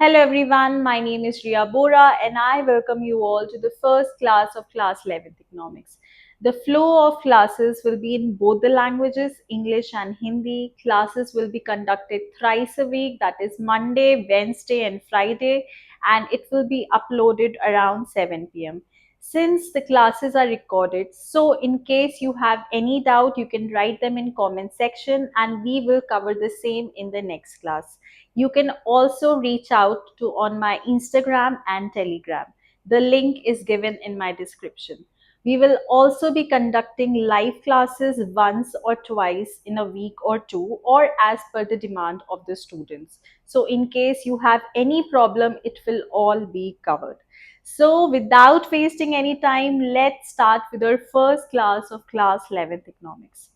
Hello everyone, my name is Ria Bora and I welcome you all to the first class of class 11th economics. The flow of classes will be in both the languages, English and Hindi. Classes will be conducted thrice a week, that is Monday, Wednesday and Friday, and it will be uploaded around 7 p.m. Since the classes are recorded, so in case you have any doubt, you can write them in comment section and we will cover the same in the next class. You can also reach out to on my Instagram and Telegram. The link is given in my description. We will also be conducting live classes once or twice in a week or two, or as per the demand of the students. So in case you have any problem, it will all be covered. So without wasting any time, let's start with our first class of class 11th economics.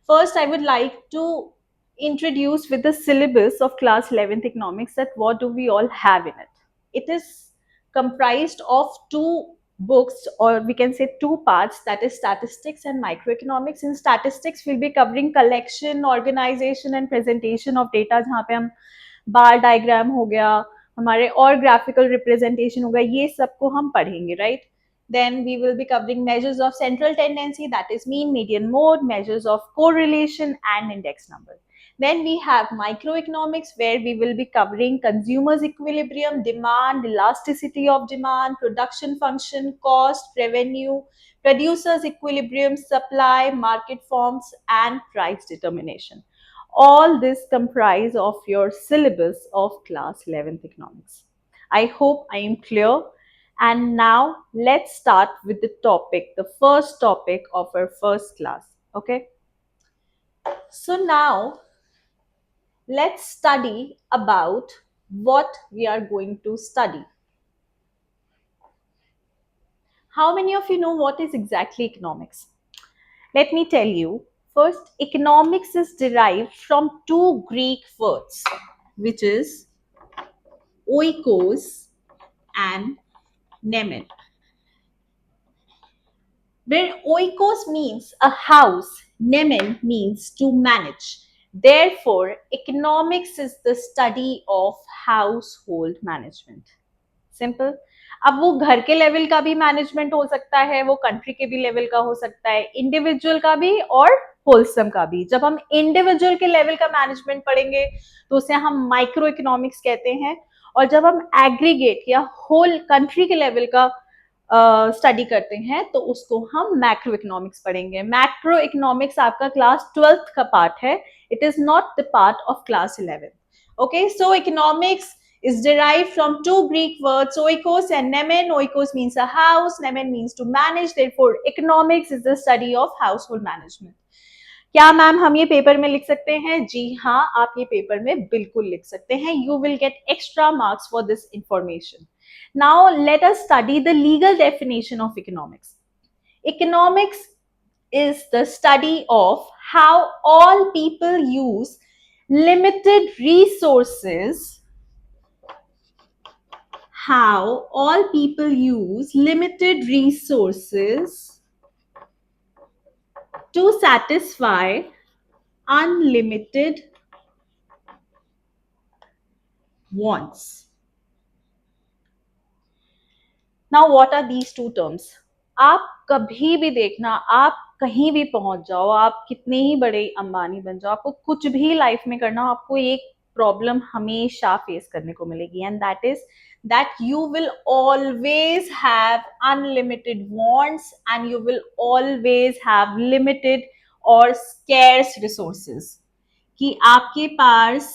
First, I would like to introduce with the syllabus of class 11th economics that what do we all have in it. It is comprised of two books, or we can say two parts, that is statistics and microeconomics. In statistics, we'll be covering collection, organization and presentation of data, जहाँ पे हम बार diagram हो गया, हमारे और graphical representation हो गया, ये सबको हम पढ़ेंगे, right? Then we will be covering measures of central tendency, that is mean, median, mode, measures of correlation and index number. Then we have microeconomics, where we will be covering consumers equilibrium, demand, elasticity of demand, production function, cost, revenue, producers equilibrium, supply, market forms and price determination. All this comprise of your syllabus of class 11th economics. I hope I am clear. And now let's start with the topic, the first topic of our first class. Okay. So now let's study about what we are going to study. How many of you know what is exactly economics? Let me tell you. First, economics is derived from two Greek words, which is oikos and nemen, where oikos means a house, nemen means to manage. Therefore, economics is the study of household management. Simple. अब वो घर के level का भी management हो सकता है, वो कंट्री के भी लेवल का हो सकता है, इंडिविजुअल का भी और होलसम का भी. जब हम इंडिविजुअल के लेवल का मैनेजमेंट पढ़ेंगे तो उसे हम माइक्रो इकोनॉमिक्स कहते हैं, और जब हम एग्रीगेट या होल कंट्री के लेवल का स्टडी करते हैं तो उसको हम मैक्रो इकोनॉमिक्स पढ़ेंगे. मैक्रो इकोनॉमिक्स आपका क्लास 12th का पार्ट है. It is not the part of class 11th. Okay, so economics is derived from two Greek words, oikos and nemen. Oikos means a house, nemen means to manage. Therefore, economics is the study of household management. क्या ma'am हम ये paper में लिख सकते हैं? जी हाँ, आप ये पेपर में बिल्कुल लिख सकते हैं. You will get extra marks for this information. Now let us study the legal definition of economics. Economics is the study of how all people use limited resources, how all people use limited resources to satisfy unlimited wants. Now what are these two terms? आप कभी भी देखना, आप कहीं भी पहुंच जाओ, आप कितने ही बड़े अंबानी बन जाओ, आपको कुछ भी लाइफ में करना हो, आपको एक प्रॉब्लम हमेशा फेस करने को मिलेगी, and that is that you will always have unlimited wants and you will always have limited or scarce resources. कि आपके पास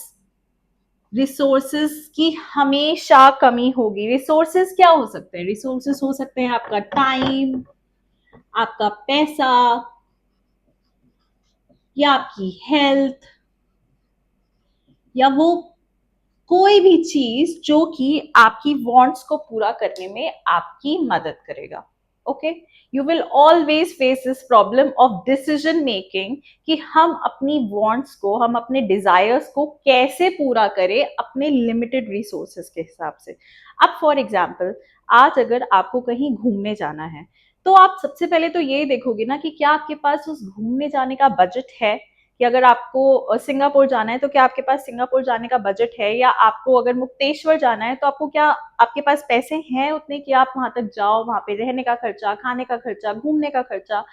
रिसोर्सेज की हमेशा कमी होगी. रिसोर्सेज क्या हो सकते हैं? रिसोर्सेज हो सकते हैं आपका टाइम, आपका पैसा, या आपकी हेल्थ, या वो कोई भी चीज जो कि आपकी वांट्स को पूरा करने में आपकी मदद करेगा. Okay, you will always face this problem of decision making कि हम अपनी वांट्स को, हम अपने डिजायर्स को कैसे पूरा करें अपने लिमिटेड रिसोर्सेज के हिसाब से. अब फॉर एग्जाम्पल, आज अगर आपको कहीं घूमने जाना है तो आप सबसे पहले तो ये देखोगे ना कि क्या आपके पास उस घूमने जाने का बजट है, कि अगर आपको सिंगापुर जाना है तो क्या आपके पास सिंगापुर जाने का बजट है, या आपको अगर मुक्तेश्वर जाना है तो आपको क्या आपके पास पैसे हैं उतने कि आप वहां तक जाओ, वहां पे रहने का खर्चा, खाने का खर्चा, घूमने का खर्चा,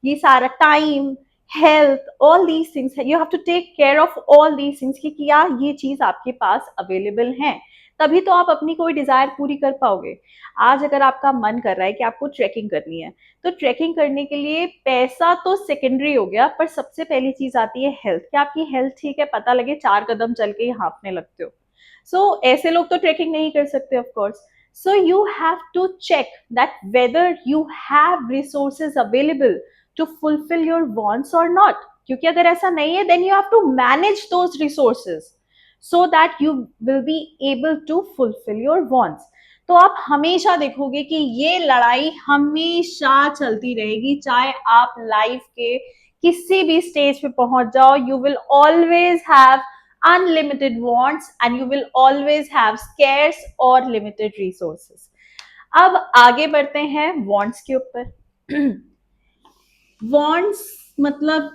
ये सारा time, health, all these things, you have to take care of all these things कि क्या ये चीज आपके पास अवेलेबल है, तभी तो आप अपनी कोई डिजायर पूरी कर पाओगे। आज अगर आपका मन कर रहा है कि आपको ट्रैकिंग करनी है, तो ट्रैकिंग करने के लिए पैसा तो सेकेंडरी हो गया, पर सबसे पहली चीज आती है हेल्थ। क्या आपकी हेल्थ ठीक है? पता लगे 4 कदम चल के ही हाँफने लगते हो। ऐसे लोग तो ट्रैकिंग नहीं कर सकते of course. So you have to check that whether you have resources available to fulfill your wants or not. क्योंकि अगर ऐसा नहीं है, then you have to manage those resources so that you will be able to fulfill your wants. तो आप हमेशा देखोगे कि ये लड़ाई हमेशा चलती रहेगी, चाहे आप लाइफ के किसी भी स्टेज पे पहुंच जाओ, you will always have unlimited wants and you will always have scarce or limited resources. अब आगे बढ़ते हैं wants के ऊपर। wants मतलब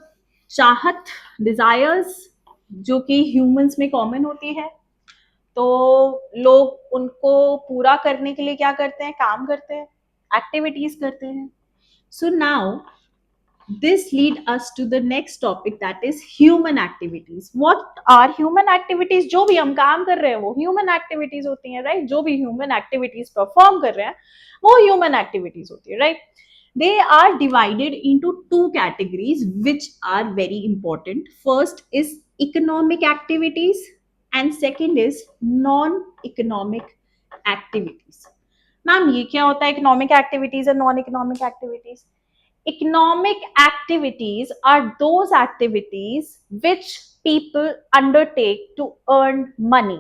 चाहत, desires, जो कि humans में common होती है। तो लोग उनको पूरा करने के लिए क्या करते हैं? काम करते हैं, एक्टिविटीज करते हैं। So now this lead us to the next topic, that is human activities. What are human activities? जो भी हम काम कर रहे हैं वो human activities होती हैं, right? जो भी human activities perform कर रहे हैं वो human activities होती है, right? They are divided into two categories which are very important. First is economic activities and second is non-economic activities. Ma'am ये क्या होता है economic activities और non-economic activities? Economic activities are those activities which people undertake to earn money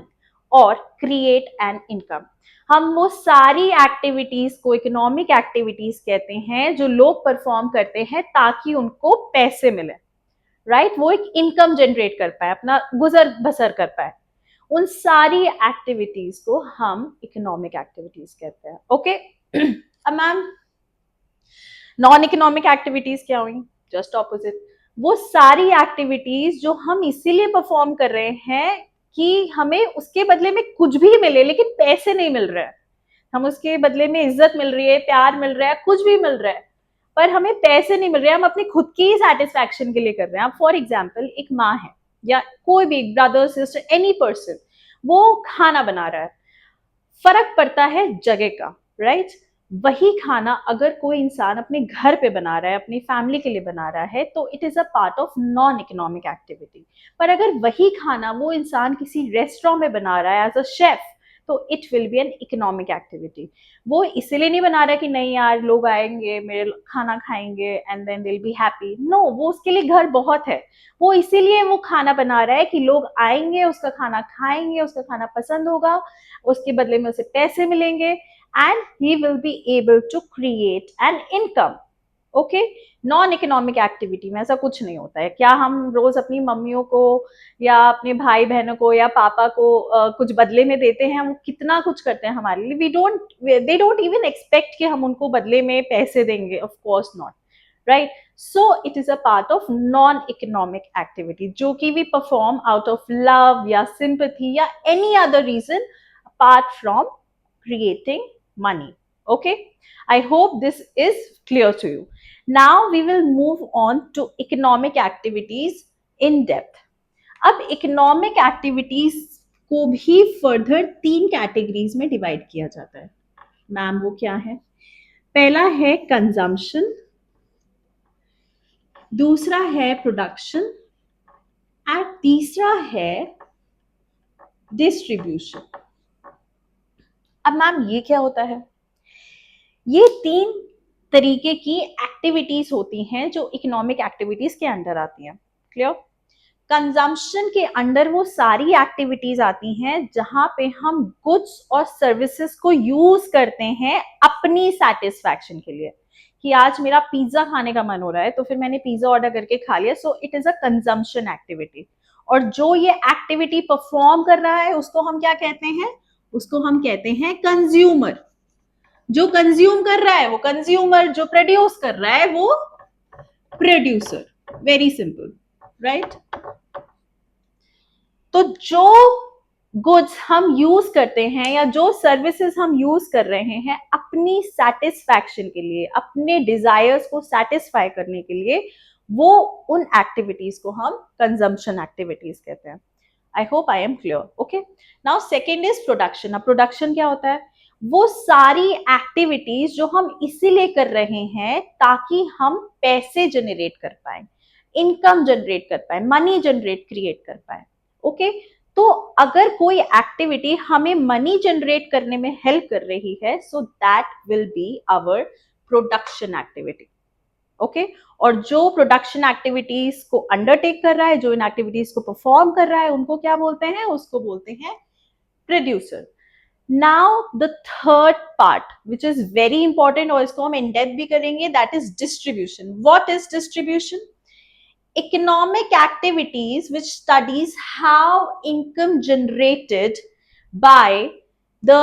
or create an income. हम वो सारी activities को economic activities कहते हैं जो लोग परफॉर्म करते हैं ताकि उनको पैसे मिले, राइट? वो एक इनकम जनरेट कर पाए, अपना गुजर बसर कर पाए। उन सारी एक्टिविटीज को हम इकोनॉमिक एक्टिविटीज कहते हैं। ओके, अब मैम नॉन इकोनॉमिक एक्टिविटीज क्या हुई? Just opposite. वो सारी एक्टिविटीज जो हम इसीलिए परफॉर्म कर रहे हैं कि हमें उसके बदले में कुछ भी मिले, लेकिन पैसे नहीं मिल रहे हैं। हम उसके बदले में इज्जत मिल रही है, प्यार मिल रहा है, कुछ भी मिल रहा है, पर हमें पैसे नहीं मिल रहे हैं। हम अपनी खुद की सेटिस्फैक्शन के लिए कर रहे हैं। फॉर एग्जाम्पल, एक माँ है या कोई भी ब्रदर सिस्टर एनी पर्सन, वो खाना बना रहा है, फर्क पड़ता है जगह का, राइट? वही खाना अगर कोई इंसान अपने घर पे बना रहा है, अपनी फैमिली के लिए बना रहा है, तो it is a part of non economic activity. पर अगर वही खाना वो इंसान किसी रेस्टोरेंट में बना रहा है एज अ शेफ, तो it will be an economic activity. वो इसलिए नहीं बना रहा है कि नहीं यार लोग आएंगे मेरे खाना खाएंगे and then they will be happy. No, वो उसके लिए घर बहुत है। वो इसीलिए वो खाना बना रहा है कि लोग आएंगे, उसका खाना खाएंगे, उसका खाना पसंद होगा, उसके बदले में उसे पैसे मिलेंगे and he will be able to create an income. Okay, non economic activity में ऐसा कुछ नहीं होता है। क्या हम रोज अपनी मम्मियों को या अपने भाई बहनों को या पापा को कुछ बदले में देते हैं? वो कितना कुछ करते हैं हमारे लिए। दे डोंट इवन एक्सपेक्ट कि हम उनको बदले में पैसे देंगे, of course not, right? So it is a part of non economic activity जो कि we perform out of love या सिंपैथी या any other reason apart from creating money. Okay, I hope this is clear to you. Now we will move on to economic activities in depth. अब economic activities को भी further 3 categories में divide किया जाता है। Ma'am वो क्या है? पहला है consumption, दूसरा है production और तीसरा है distribution. अब मैम ये क्या होता है? ये 3 तरीके की एक्टिविटीज होती हैं जो इकोनॉमिक एक्टिविटीज के अंडर आती हैं। क्लियर? कंजम्पशन के अंडर वो सारी एक्टिविटीज आती हैं जहां पे हम गुड्स और सर्विसेज को यूज करते हैं अपनी सेटिस्फैक्शन के लिए। कि आज मेरा पिज्जा खाने का मन हो रहा है तो फिर मैंने पिज्जा ऑर्डर करके खा लिया, सो it is a consumption activity. और जो ये एक्टिविटी परफॉर्म कर रहा है उसको हम क्या कहते हैं? उसको हम कहते हैं कंज्यूमर। जो कंज्यूम कर रहा है वो कंज्यूमर, जो प्रोड्यूस कर रहा है वो प्रोड्यूसर। Very simple, right? तो जो गुड्स हम यूज करते हैं या जो सर्विसेज हम यूज कर रहे हैं अपनी सेटिस्फैक्शन के लिए, अपने डिजायर्स को सेटिस्फाई करने के लिए, वो उन एक्टिविटीज को हम कंजम्पशन एक्टिविटीज कहते हैं. आई hope I am clear. Okay, now second is production. अब प्रोडक्शन क्या होता है? वो सारी एक्टिविटीज जो हम इसीलिए कर रहे हैं ताकि हम पैसे जनरेट कर पाए, इनकम जनरेट कर पाए, मनी जनरेट क्रिएट कर पाए. ओके, तो अगर कोई एक्टिविटी हमें मनी जनरेट करने में हेल्प कर रही है, so that will be our production activity. Okay, और जो प्रोडक्शन एक्टिविटीज को अंडरटेक कर रहा है, जो इन एक्टिविटीज को परफॉर्म कर रहा है, उनको क्या बोलते हैं? उसको बोलते हैं producer. Now the third part which is very important, और इसको हम इन डेप्थ भी करेंगे, that is distribution. What is distribution? Economic activities which studies how income generated by the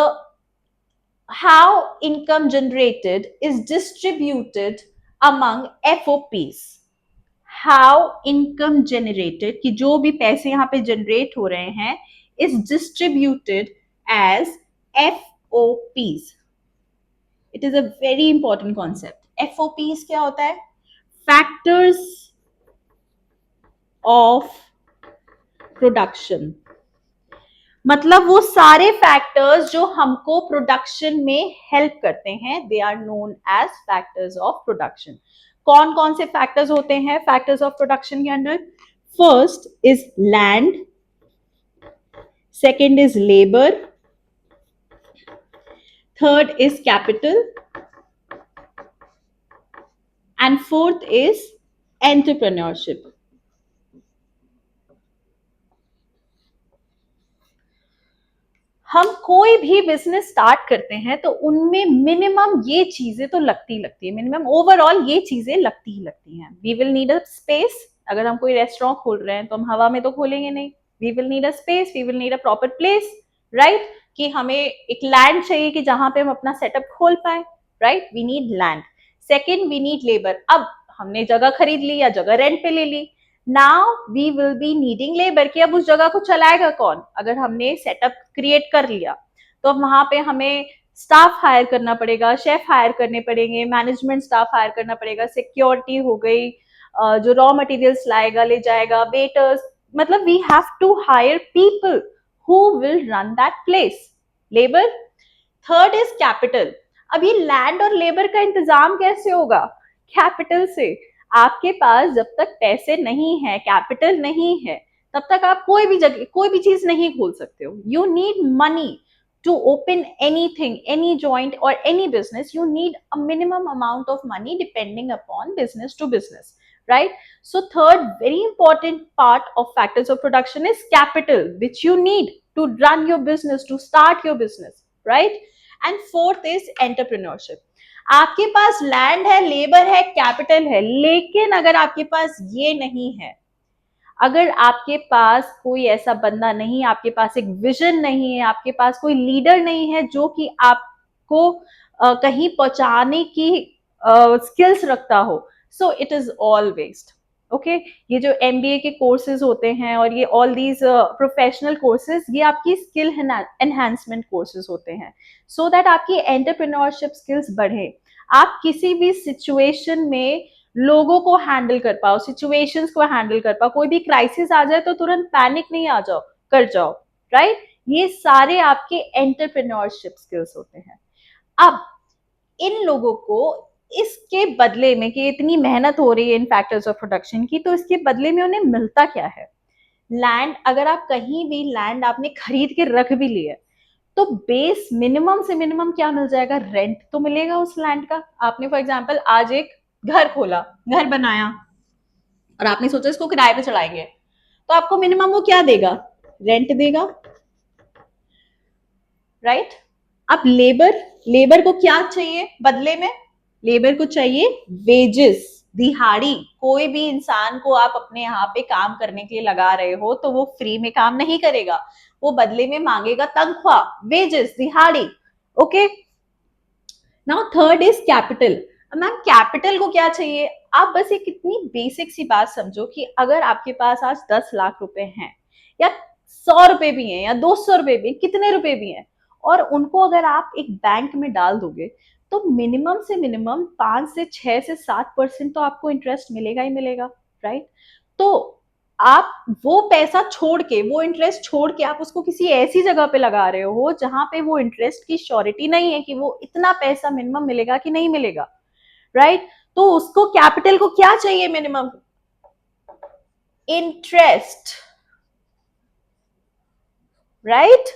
how income generated is distributed among FOPs. How income generated, कि जो भी पैसे यहाँ पे जनरेट हो रहे हैं, is distributed as FOPs. It is a very important concept. FOPs क्या होता है? Factors of production. मतलब वो सारे फैक्टर्स जो हमको प्रोडक्शन में हेल्प करते हैं, they are known as factors of production. कौन कौन से फैक्टर्स होते हैं फैक्टर्स ऑफ प्रोडक्शन के अंदर? First is land, second is labour, third is capital, and fourth is entrepreneurship. हम कोई भी बिजनेस स्टार्ट करते हैं तो उनमें मिनिमम ये चीजें तो लगती है, मिनिमम ओवरऑल ये चीजें लगती ही लगती हैं. We will need a space. अगर हम कोई रेस्टोरेंट खोल रहे हैं तो हम हवा में तो खोलेंगे नहीं. We will need a space, we will need a proper place, right? कि हमें एक लैंड चाहिए कि जहां पे हम अपना सेटअप खोल पाए, right? We need land. Second, we need labour. अब हमने जगह खरीद ली या जगह रेंट पे ले ली, now we will be needing labour. कि अब उस जगह को चलाएगा कौन? अगर हमने सेटअप क्रिएट कर लिया तो अब वहां पे हमें स्टाफ हायर करना पड़ेगा, शेफ हायर करने पड़ेंगे, मैनेजमेंट स्टाफ हायर करना पड़ेगा, सिक्योरिटी हो गई, जो रॉ मटेरियल्स लाएगा ले जाएगा, वेटर्स. मतलब we have to hire people who will run that place. Labour. Third is capital. अब ये लैंड और लेबर का इंतजाम कैसे होगा? कैपिटल से. आपके पास जब तक पैसे नहीं है, कैपिटल नहीं है, तब तक आप कोई भी जगह कोई भी चीज नहीं खोल सकते हो. You need money to open anything, any joint or any business. You need a minimum amount of money depending upon business to business, right? So third very important part of factors of production is capital, which you need to run your business, to start your business, right? And fourth is entrepreneurship. आपके पास land है, labour है, capital है, लेकिन अगर आपके पास ये नहीं है, अगर आपके पास कोई ऐसा बंदा नहीं, आपके पास एक विजन नहीं है, आपके पास कोई लीडर नहीं है जो कि आपको कहीं पहुंचाने की स्किल्स रखता हो, so it is all waste. Okay, ये जो MBA के कोर्सेज होते हैं और ये ऑल दीज प्रोफेशनल कोर्सेज, ये आपकी स्किल एनहांसमेंट कोर्सेज होते हैं, सो दैट आपकी एंटरप्रेन्योरशिप स्किल्स बढ़े, आप किसी भी सिचुएशन में लोगों को हैंडल कर पाओ, सिचुएशंस को हैंडल कर पाओ. कोई भी क्राइसिस आ जाए तो तुरंत पैनिक नहीं आ जाओ कर जाओ, राइट? ये सारे आपके एंटरप्रेन्योरशिप स्किल्स होते हैं. अब इन लोगों को इसके बदले में, कि इतनी मेहनत हो रही है इन फैक्टर्स ऑफ प्रोडक्शन की, तो इसके बदले में उन्हें मिलता क्या है? लैंड. अगर आप कहीं भी लैंड आपने खरीद के रख भी लिया तो बेस मिनिमम से मिनिमम क्या मिल जाएगा? रेंट तो मिलेगा उस लैंड का. आपने फॉर एग्जाम्पल आज एक घर खोला, घर बनाया और आपने सोचा इसको किराए पे चढ़ाएंगे, तो आपको मिनिमम वो क्या देगा? रेंट देगा, राइट? अब लेबर को क्या चाहिए बदले में? लेबर को चाहिए वेजेस, दिहाड़ी. कोई भी इंसान को आप अपने यहाँ पे काम करने के लिए लगा रहे हो तो वो फ्री में काम नहीं करेगा, वो बदले में मांगेगा तनख्वाह, वेजेस, दिहाड़ी. Okay, now third is capital. Ma'am capital को क्या चाहिए? आप बस एक इतनी बेसिक सी बात समझो कि अगर आपके पास आज 10 लाख रुपए हैं, या 100 रुपए भी हैं, या 200 रुपए भी, कितने रुपए भी हैं, और उनको अगर आप एक बैंक में डाल दोगे, तो मिनिमम से मिनिमम 5 से 6 से 7% तो आपको इंटरेस्ट मिलेगा ही मिलेगा, राइट? तो आप वो पैसा छोड़ के, वो इंटरेस्ट छोड़ के आप उसको किसी ऐसी जगह पे लगा रहे हो जहां पे वो इंटरेस्ट की श्योरिटी नहीं है कि वो इतना पैसा मिनिमम मिलेगा कि नहीं मिलेगा, राइट? तो उसको, कैपिटल को क्या चाहिए minimum? Interest, right?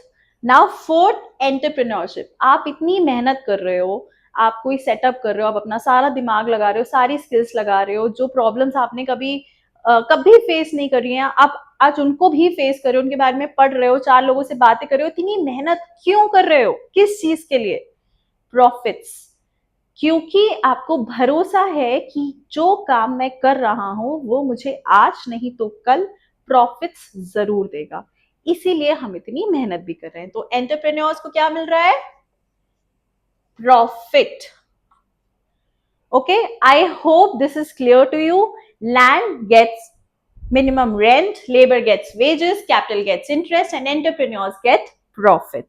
Now fourth, entrepreneurship. आप इतनी मेहनत कर रहे हो, आप कोई सेटअप कर रहे हो, आप अपना सारा दिमाग लगा रहे हो, सारी स्किल्स लगा रहे हो, जो प्रॉब्लम्स आपने कभी फेस नहीं करी हैं, आप आज उनको भी फेस कर रहे हो, उनके बारे में पढ़ रहे हो, 4 लोगों से बातें कर रहे हो, इतनी मेहनत क्यों कर रहे हो? किस चीज के लिए? प्रॉफिट्स। क्योंकि आपको भरोसा है कि जो काम मैं कर रहा हूं वो मुझे आज नहीं तो कल प्रॉफिट्स जरूर देगा, इसीलिए हम इतनी मेहनत भी कर रहे हैं। तो एंटरप्रेन्योर्स को क्या मिल रहा है? Profit. Okay, I hope this is clear to you. Land gets minimum rent, labor gets wages, capital gets interest, and entrepreneurs get profit.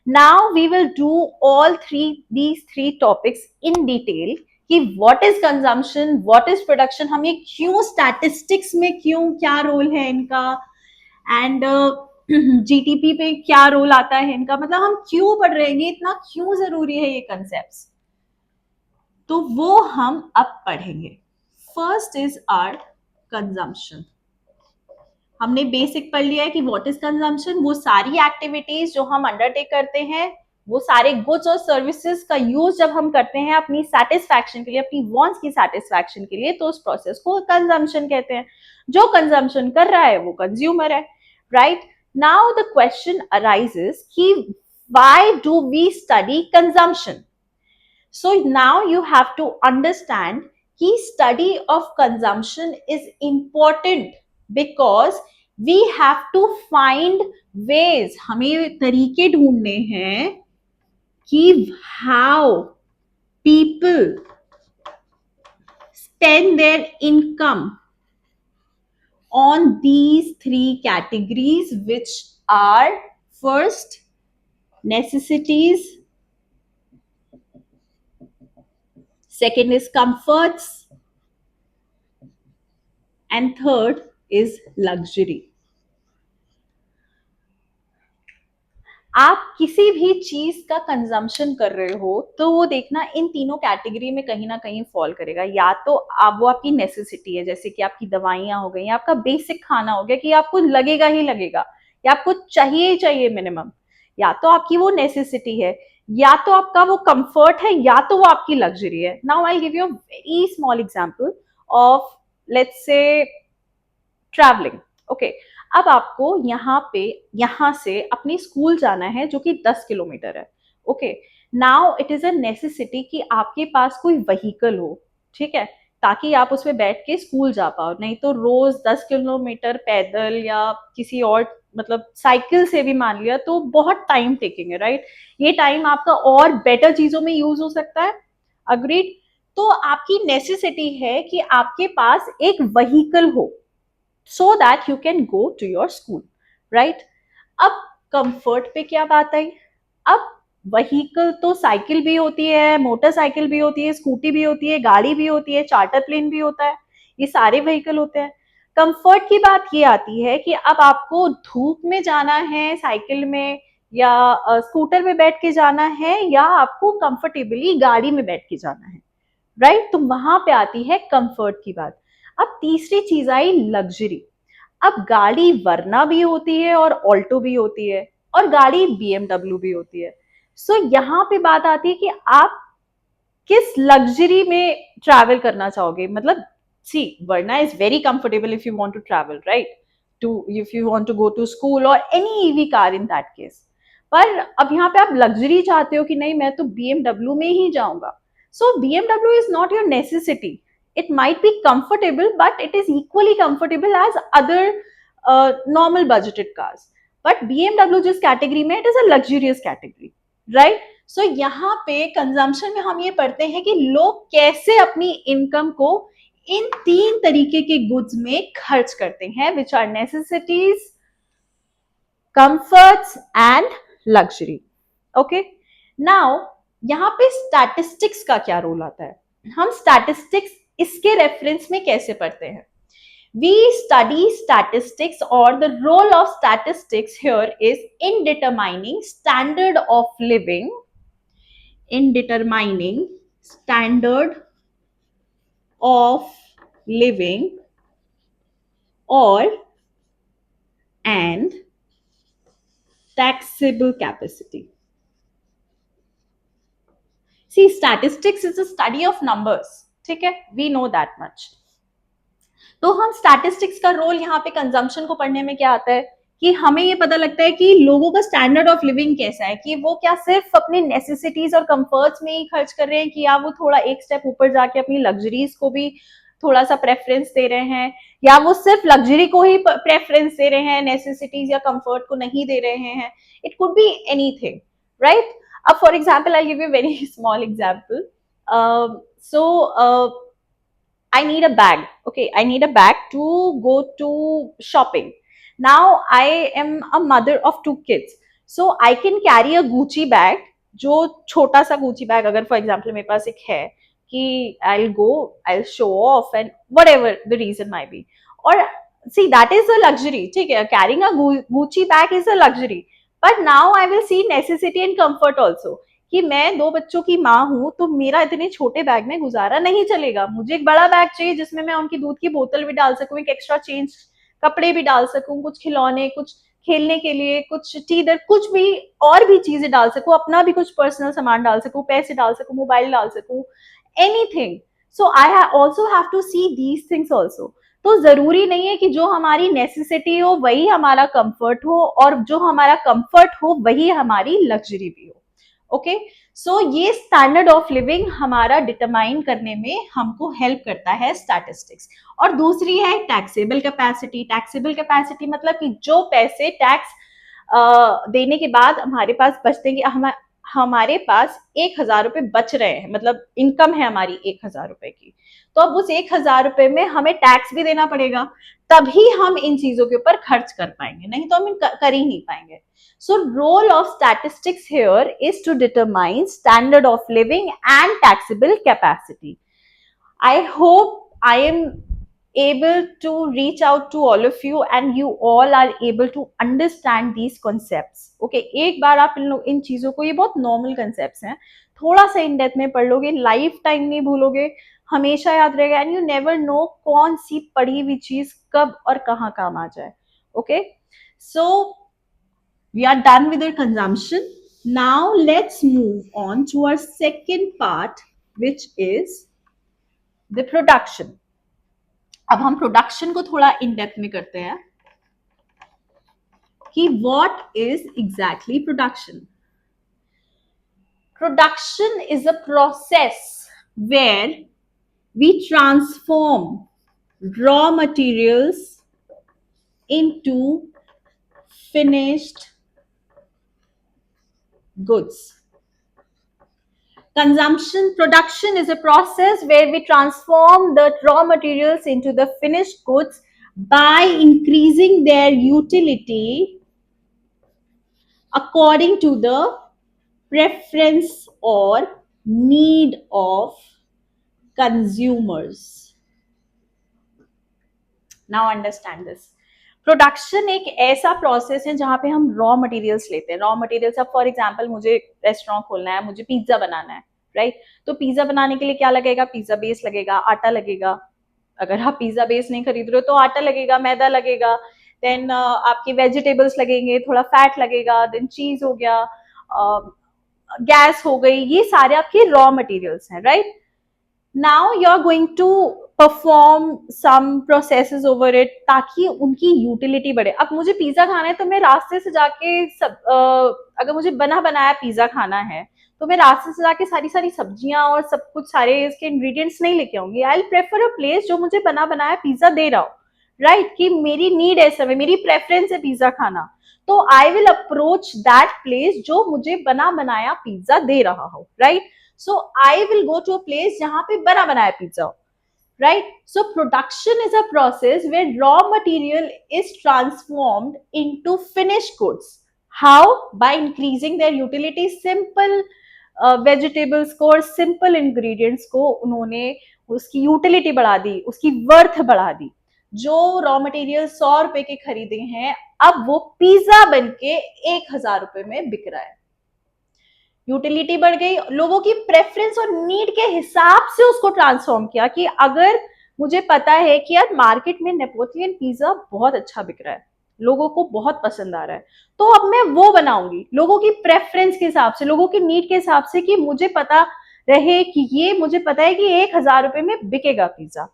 Now we will do these three topics in detail कि what is consumption, what is production, हम ये क्यों statistics में, क्यों, क्या role है इनका, and GTP पे क्या रोल आता है इनका, मतलब हम क्यों पढ़ रहे हैं, ये इतना क्यों जरूरी है ये concepts, तो वो हम अब पढ़ेंगे। First is are consumption. हमने बेसिक पढ़ लिया है कि व्हाट इज कंजम्पशन। वो सारी एक्टिविटीज जो हम अंडरटेक करते हैं, वो सारे गुड्स और सर्विसेज का यूज जब हम करते हैं अपनी सेटिस्फैक्शन के लिए, अपनी वांट्स की सेटिस्फैक्शन के लिए, तो उस प्रोसेस को कंजम्पशन कहते हैं। जो कंजम्पशन कर रहा है वो कंज्यूमर है, right? Now the question arises कि why do we study consumption? So now you have to understand कि study of consumption is important because we have to find ways, हमें तरीके ढूंढने हैं कि how people spend their income on these three categories, which are first necessities, second is comforts, and third is luxury. आप किसी भी चीज का कंजम्पशन कर रहे हो तो वो देखना इन तीनों कैटेगरी में कहीं ना कहीं फॉल करेगा। या तो आप, वो आपकी नेसेसिटी है, जैसे कि आपकी दवाइयां हो गई, आपका बेसिक खाना हो गया कि आपको लगेगा ही लगेगा, या आपको चाहिए ही चाहिए मिनिमम, या तो आपकी वो नेसेसिटी है, या तो आपका वो कंफर्ट है, या तो वो आपकी लग्जरी है। Now I give you a very small example of, let's say, travelling. Okay, अब आपको यहाँ से अपनी स्कूल जाना है जो कि 10 किलोमीटर है। Okay, now it is a necessity कि आपके पास कोई व्हीकल हो, ठीक है, ताकि आप उसमें बैठ के स्कूल जा पाओ। नहीं तो रोज 10 किलोमीटर पैदल या किसी और, मतलब साइकिल से भी मान लिया तो बहुत टाइम टेकिंग है, राइट? ये टाइम आपका और बेटर चीजों में यूज हो सकता है। अग्रीड? तो आपकी नेसेसिटी है कि आपके पास एक व्हीकल हो so that you can go to your school, right? अब कंफर्ट पे क्या बात आई? अब व्हीकल तो साइकिल भी होती है, मोटरसाइकिल भी होती है, स्कूटी भी होती है, गाड़ी भी होती है, चार्टर प्लेन भी होता है, ये सारे व्हीकल होते हैं। कंफर्ट की बात ये आती है कि अब आपको धूप में जाना है साइकिल में, या स्कूटर में बैठ के जाना है, या आपको कंफर्टेबली गाड़ी में बैठ के जाना है, राइट? तो वहां पे आती है कंफर्ट की बात। अब तीसरी चीज आई लग्जरी। अब गाड़ी वर्ना भी होती है और ऑल्टो भी होती है, और गाड़ी बीएमडब्ल्यू भी होती है। सो यहाँ पे बात आती है कि आप किस लग्जरी में ट्रैवल करना चाहोगे। मतलब see, Verna is very comfortable if you want to travel, right, to, if you want to go to school और any EV car in that case. पर अब यहाँ पे आप लग्जरी चाहते हो कि नहीं, मैं तो बीएमडब्ल्यू में ही जाऊंगा। So BMW is not your necessity. It might be comfortable, but it is equally comfortable as other normal budgeted cars. But BMW जिस कैटेगरी में, it is a luxurious category, right? So यहाँ पे consumption में हम ये पढ़ते हैं कि लोग कैसे अपनी इनकम को इन 3 तरीके के गुड्स में खर्च करते हैं, which are necessities, comforts and luxury. Okay, now यहाँ पे स्टैटिस्टिक्स का क्या रोल आता है? हम स्टैटिस्टिक्स इसके रेफरेंस में कैसे पढ़ते हैं? We study statistics, or the role of statistics here is in determining standard of living, in determining standard of living or and taxable capacity. See, statistics is a study of numbers, ठीक है, we know that much. तो हम statistics का role यहाँ पे consumption को पढ़ने में क्या आता है कि हमें ये पता लगता है कि लोगों का स्टैंडर्ड ऑफ लिविंग कैसा है, कि वो क्या सिर्फ अपने नेसेसिटीज और कंफर्ट्स में ही खर्च कर रहे हैं, कि या वो थोड़ा एक स्टेप ऊपर जाके अपनी लग्जरीज को भी थोड़ा सा प्रेफरेंस दे रहे हैं, या वो सिर्फ लग्जरी को ही प्रेफरेंस दे रहे हैं, नेसेसिटीज या कंफर्ट को नहीं दे रहे हैं. It could be anything, right? अब for example I give you very small example. So I need a bag. Okay, I need a bag to go to shopping. Now I am a mother of 2 kids, so I can carry a Gucci bag. जो छोटा सा Gucci bag अगर for example मेरे पास एक है कि I'll go, I'll show off and whatever the reason might be. और see, that is a luxury. ठीक है, carrying a Gucci bag is a luxury. But now I will see necessity and comfort also. कि मैं 2 बच्चों की माँ हूं, तो मेरा इतने छोटे बैग में गुजारा नहीं चलेगा, मुझे एक बड़ा बैग चाहिए जिसमें मैं उनकी दूध की बोतल भी डाल सकूं, एक एक्स्ट्रा चेंज कपड़े भी डाल सकूं, कुछ खिलौने, कुछ खेलने के लिए, कुछ टीदर, कुछ भी और भी चीजें डाल सकूं, अपना भी कुछ पर्सनल सामान डाल सकूं, पैसे डाल सकूं, मोबाइल डाल सकूं, anything. So I also have to see these things also. तो जरूरी नहीं है कि जो हमारी नेसेसिटी हो वही हमारा कंफर्ट हो, और जो हमारा कंफर्ट हो वही हमारी लग्जरी भी हो. ओके, सो ये स्टैंडर्ड ऑफ लिविंग हमारा डिटरमाइन करने में हमको हेल्प करता है स्टैटिस्टिक्स. और दूसरी है टैक्सेबल कैपेसिटी. टैक्सेबल कैपेसिटी मतलब कि जो पैसे टैक्स देने के बाद हमारे पास बचते हैं, हमारे पास 1,000 रुपए बच रहे हैं, मतलब इनकम है हमारी 1,000 रुपए की, तो अब उस 1,000 रुपए में हमें टैक्स भी देना पड़ेगा, तभी हम इन चीजों के ऊपर खर्च कर पाएंगे, नहीं तो हम कर ही नहीं पाएंगे. So role of statistics here is to determine standard of living and taxable capacity. I hope I am able to reach out to all of you and you all are able to understand these concepts. Okay, एक बार आप इन चीजों को, ये बहुत normal concepts हैं, थोड़ा सा in depth में पढ़ लोगे, लाइफ टाइम नहीं भूलोगे, हमेशा याद रहेगा, एंड यू नेवर नो कौन सी पढ़ी हुई चीज कब और कहाँ काम आ जाए. Okay, so we are done with our consumption. Now let's move on to our second part, which is the production. अब हम प्रोडक्शन को थोड़ा इन डेप्थ में करते हैं कि what is exactly production. Production is a process where we transform raw materials into finished goods. Production is a process where we transform the raw materials into the finished goods by increasing their utility according to the preference or need of consumers. Now understand this. Production एक ऐसा process है जहां पे हम raw materials लेते हैं. Raw materials, अब for example मुझे रेस्टोरेंट खोलना है, मुझे पिज्जा बनाना है, राइट? तो पिज्जा बनाने के लिए क्या लगेगा? पिज्जा बेस लगेगा, आटा लगेगा. अगर आप पिज्जा बेस नहीं खरीद रहे हो तो आटा लगेगा, मैदा लगेगा, देन आपके वेजिटेबल्स लगेंगे, थोड़ा फैट लगेगा, देन चीज हो गया, गैस हो गई, ये सारे आपके रॉ मटेरियल्स हैं, right? Now you are going to perform some processes over it ताकि उनकी यूटिलिटी बढ़े. अब मुझे पिज्जा खाना है तो मैं रास्ते से जाके अगर मुझे बना बनाया पिज्जा खाना है तो मैं रास्ते से जाके सारी सारी सब्जियां और सब कुछ सारे इसके इंग्रेडिएंट्स नहीं लेके आऊंगी. I will prefer a place जो मुझे बना बनाया पिज्जा दे रहा हो, राइट? कि मेरी नीड है, समय मेरी प्रेफरेंस है पिज्जा खाना, तो I will approach that place जो मुझे बना बनाया पिज्जा दे रहा हो, right? So I will go to a place जहां पे बना बनाया पिज्जा हो, right? So production is a process where raw material is transformed into finished goods. How? By increasing their utility. Simple vegetables को और सिंपल इंग्रेडिएंट्स को उन्होंने उसकी यूटिलिटी बढ़ा दी, उसकी वर्थ बढ़ा दी। जो रॉ मटेरियल 100 रुपए के खरीदे हैं, अब वो पिज्जा बन के 1000 रुपए में बिक रहा है। यूटिलिटी बढ़ गई, लोगों की प्रेफरेंस और नीड के हिसाब से उसको ट्रांसफॉर्म किया कि अगर मुझे पता है कि यार मार्केट में नेपोलियन पिज्जा बहुत अच्छा बिक रहा है, लोगों को बहुत पसंद आ रहा है, तो अब मैं वो बनाऊंगी लोगों की प्रेफरेंस के हिसाब से, लोगों की नीड के हिसाब से, कि मुझे पता रहे कि ये मुझे पता है कि 1000 रुपए में बिकेगा pizza,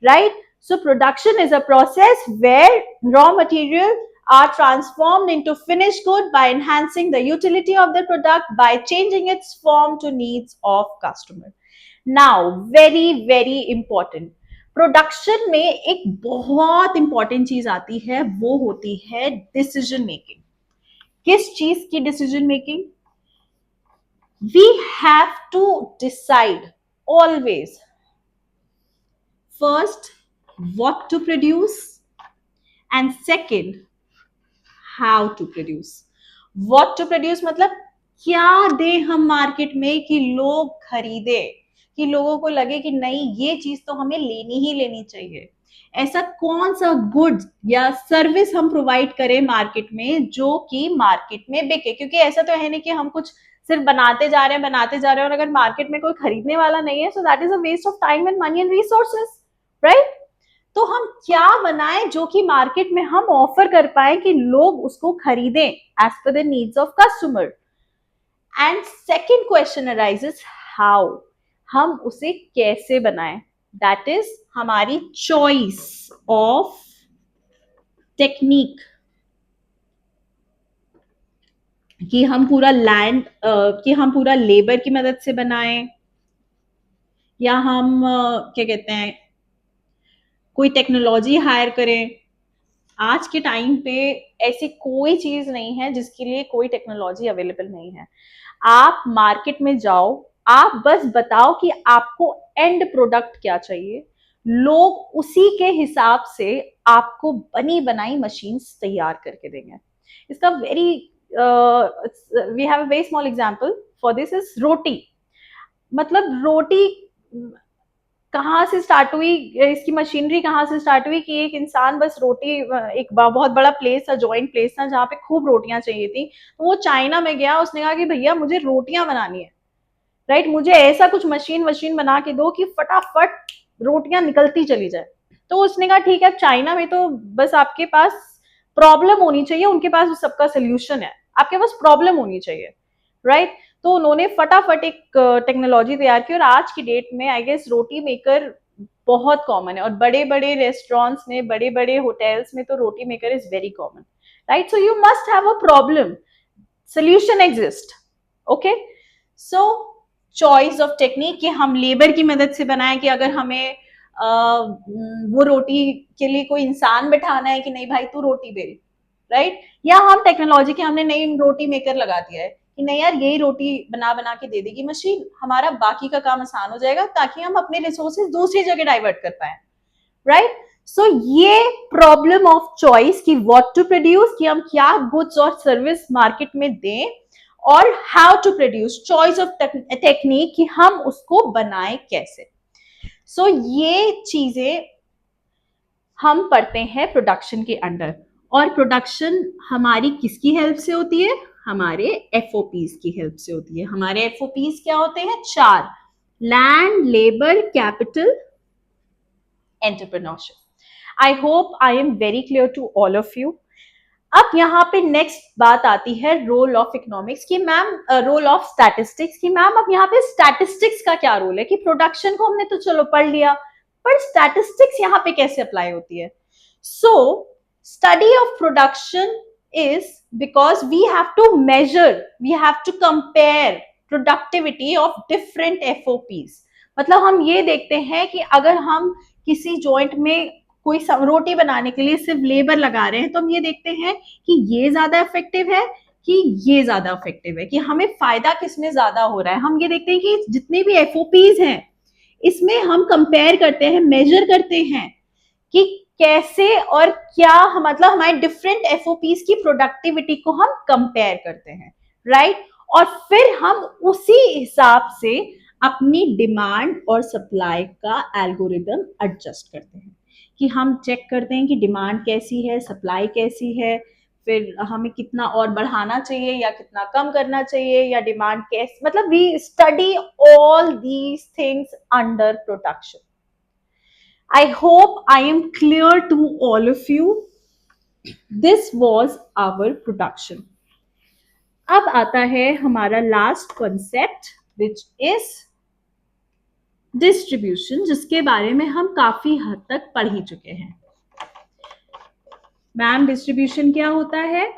right? So production is a process where raw material are transformed into finished good by enhancing the utility of the product by changing its form to needs of customer. Now, very important, production में एक बहुत important चीज आती है, वो होती है decision making. किस चीज की decision making? We have to decide always first what to produce and second how to produce. What to produce मतलब क्या दे हम मार्केट में कि लोग खरीदे, कि लोगों को लगे कि नहीं ये चीज तो हमें लेनी ही लेनी चाहिए। ऐसा कौन सा गुड या सर्विस हम प्रोवाइड करें मार्केट में जो कि मार्केट में बिके, क्योंकि ऐसा तो है नहीं कि हम कुछ सिर्फ बनाते जा रहे हैं और अगर मार्केट में कोई खरीदने वाला नहीं है, so that is a waste of time and money and resources, right? तो हम क्या बनाएं जो कि मार्केट में हम ऑफर कर पाए कि लोग उसको खरीदें as per the needs of customer. And second question arises, how, हम उसे कैसे बनाएं? दैट इज हमारी चॉइस ऑफ टेक्निक, कि हम पूरा लैंड कि हम पूरा लेबर की मदद से बनाएं, या हम क्या कहते हैं कोई टेक्नोलॉजी हायर करें। आज के टाइम पे ऐसी कोई चीज नहीं है जिसके लिए कोई टेक्नोलॉजी अवेलेबल नहीं है। आप मार्केट में जाओ, आप बस बताओ कि आपको एंड प्रोडक्ट क्या चाहिए, लोग उसी के हिसाब से आपको बनी बनाई मशीन तैयार करके देंगे। इसका very we have a very small example for this is roti. मतलब रोटी कहाँ से स्टार्ट हुई, इसकी मशीनरी कहाँ से स्टार्ट हुई कि एक इंसान बस रोटी, एक बहुत बड़ा प्लेस था, जॉइंट प्लेस था जहाँ पे खूब रोटियां चाहिए थी, तो वो चाइना में गया, उसने कहा कि भैया मुझे रोटियां बनानी है, राइट? मुझे ऐसा कुछ मशीन बना के दो कि फटाफट रोटियां निकलती चली जाए। तो उसने कहा ठीक है, चाइना में तो बस आपके पास प्रॉब्लम होनी चाहिए, उनके पास उस सबका सोल्यूशन है, आपके पास प्रॉब्लम होनी चाहिए, राइट? तो उन्होंने फटाफट एक टेक्नोलॉजी तैयार की और आज की डेट में आई गेस रोटी मेकर बहुत कॉमन है, और बड़े बड़े रेस्टोरेंट्स में, बड़े बड़े होटल्स में तो roti maker is very common, right? So you must have a problem, solution exist, okay? So choice of technique, कि हम लेबर की मदद से बनाएं, कि अगर हमें वो रोटी के लिए कोई इंसान बैठाना है कि नहीं भाई तू रोटी बेल, राइट? या हम टेक्नोलॉजी के हमने नई रोटी मेकर लगा दिया है कि नहीं यार यही रोटी बना बना के दे देगी मशीन, हमारा बाकी का काम आसान हो जाएगा ताकि हम अपने रिसोर्सेज दूसरी जगह डाइवर्ट कर पाए, राइट? सो ये प्रॉब्लम ऑफ चॉइस की व्हाट टू प्रोड्यूस, कि हम क्या गुड्स और सर्विस मार्केट में दें, और how to produce, choice of technique, कि हम उसको बनाएं कैसे। सो ये चीजें हम पढ़ते हैं प्रोडक्शन के अंडर। और प्रोडक्शन हमारी किसकी हेल्प से होती है? हमारे एफओपीज की हेल्प से होती है। हमारे एफओपीज क्या होते हैं? 4: land, labour, capital, entrepreneurship. I hope I am very clear to all of you. अब यहाँ पे नेक्स्ट बात आती है रोल ऑफ इकोनॉमिक्स की, मैम रोल ऑफ स्टैटिस्टिक्स की। मैम अब यहाँ पे स्टैटिस्टिक्स का क्या रोल है? कि प्रोडक्शन को हमने तो चलो पढ़ लिया, पर स्टैटिस्टिक्स यहाँ पे कैसे अप्लाई होती है? So study of production is because we have to measure, we have to compare productivity of different FOPs। मतलब हम ये देखते हैं कि अगर हम किसी जॉइंट में कोई रोटी बनाने के लिए सिर्फ लेबर लगा रहे हैं, तो हम ये देखते हैं कि ये ज्यादा इफेक्टिव है कि ये ज्यादा इफेक्टिव है, कि हमें फायदा किसमें ज्यादा हो रहा है। हम ये देखते हैं कि जितने भी FOPs हैं इसमें हम कंपेयर करते हैं, मेजर करते हैं कि कैसे और क्या, मतलब हमारे डिफरेंट एफओपीज की प्रोडक्टिविटी को हम कंपेयर करते हैं, राइट। और फिर हम उसी हिसाब से अपनी डिमांड और सप्लाई का एल्गोरिदम एडजस्ट करते हैं, कि हम चेक करते हैं कि डिमांड कैसी है, सप्लाई कैसी है, फिर हमें कितना और बढ़ाना चाहिए या कितना कम करना चाहिए, या डिमांड कैसे, मतलब we study all these things under production. I hope I am clear to all of you. This was our production. अब आता है हमारा last concept which is distribution, जिसके बारे में हम काफी हद तक पढ़ ही चुके हैं. मैम, डिस्ट्रीब्यूशन क्या होता है?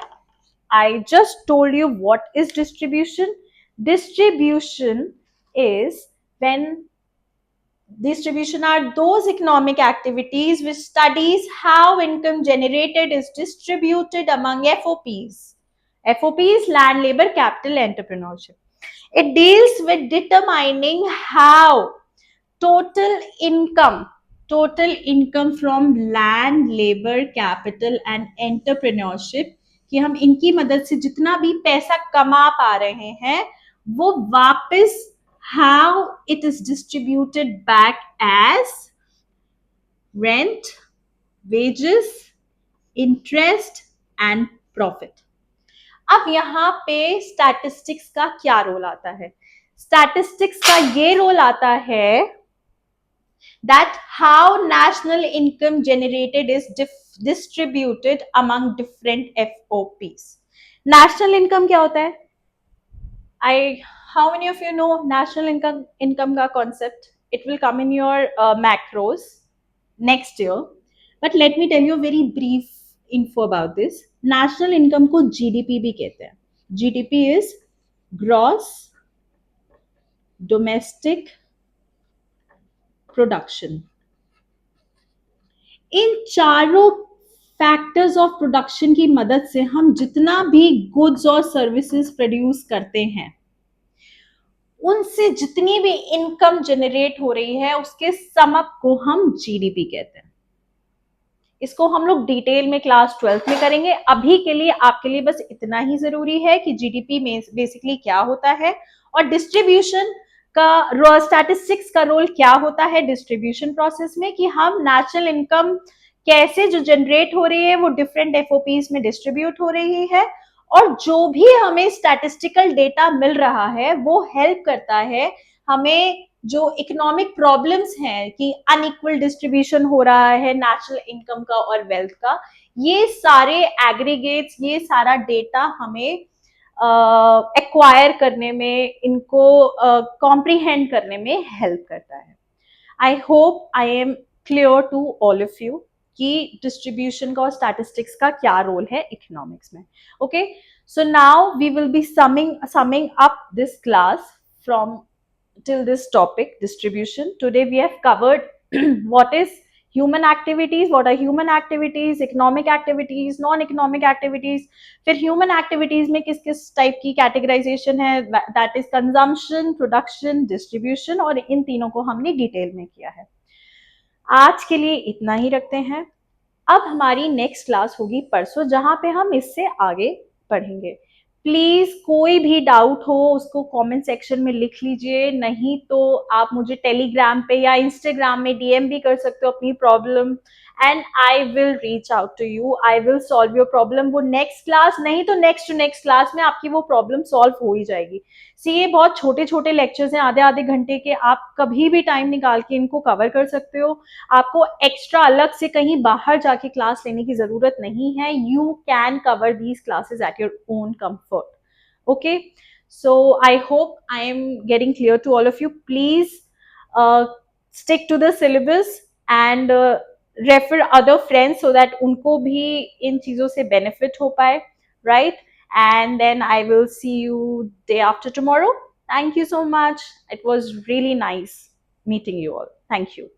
I just told you what is distribution. Distribution is when distribution are those economic activities which studies how income generated is distributed among FOPs. FOPs, land, labor, capital, entrepreneurship. It deals with determining how total income from land, labor, capital and entrepreneurship, कि हम इनकी मदद से जितना भी पैसा कमा पा रहे हैं वो वापस how it is distributed back as rent, wages, interest and profit. अब यहाँ पे स्टैटिस्टिक्स का क्या रोल आता है? स्टैटिस्टिक्स का ये रोल आता है that how national income generated is distributed among different FOPs. National income क्या होता है? How many of you know national income का concept? It will come in your macros next year. But let me tell you a very brief info about this. National income को GDP भी कहते हैं. GDP is gross domestic production. इन चारों factors of production की मदद से हम जितना भी गुड्स और सर्विसेज प्रोड्यूस करते हैं उनसे जितनी भी इनकम जनरेट हो रही है उसके समअप को हम जीडीपी कहते हैं. इसको हम लोग डिटेल में क्लास 12 में करेंगे. अभी के लिए आपके लिए बस इतना ही जरूरी है कि जीडीपी में बेसिकली क्या होता है और डिस्ट्रीब्यूशन का स्टैटिस्टिक्स का रोल क्या होता है डिस्ट्रीब्यूशन प्रोसेस में, कि हम नेशनल इनकम कैसे जो जनरेट हो रही है वो डिफरेंट एफओपीज में डिस्ट्रीब्यूट हो रही है, और जो भी हमें स्टैटिस्टिकल डेटा मिल रहा है वो हेल्प करता है हमें जो इकोनॉमिक प्रॉब्लम्स हैं कि अनइक्वल डिस्ट्रीब्यूशन हो रहा है नेशनल इनकम का और वेल्थ का, ये सारे एग्रीगेट्स, ये सारा डेटा हमें एक्वायर करने में, इनको कॉम्प्रीहेंड करने में हेल्प करता है. I hope I am clear to all of you कि डिस्ट्रीब्यूशन का और स्टैटिस्टिक्स का क्या रोल है इकोनॉमिक्स में. Okay, so now we will be summing up this class from till this topic distribution. Today we have covered what is human activities, what are human activities, economic activities, non-economic activities. फिर human activities में किस किस type की categorisation है, that is consumption, production, distribution, और इन तीनों को हमने डिटेल में किया है. आज के लिए इतना ही रखते हैं. अब हमारी नेक्स्ट क्लास होगी परसों, जहां पे हम इससे आगे पढ़ेंगे. प्लीज कोई भी डाउट हो उसको कमेंट सेक्शन में लिख लीजिए, नहीं तो आप मुझे टेलीग्राम पे या इंस्टाग्राम में डीएम भी कर सकते हो अपनी problem, and I will reach out to you, I will solve your problem. वो नेक्स्ट क्लास नहीं तो नेक्स्ट टू नेक्स्ट क्लास में आपकी वो प्रॉब्लम सॉल्व हो ही जाएगी. सी ये बहुत छोटे छोटे लेक्चर्स हैं, आधे आधे घंटे के, आप कभी भी टाइम निकाल के इनको कवर कर सकते हो. आपको एक्स्ट्रा अलग से कहीं बाहर जाके क्लास लेने की जरूरत नहीं है. You can cover these classes at your own comfort. Okay, so I hope I am getting clear to all of you. Please stick to the syllabus and refer other friends so that उनको भी इन चीजों से benefit हो पाए, right? And then I will see you day after tomorrow. Thank you so much. It was really nice meeting you all. Thank you.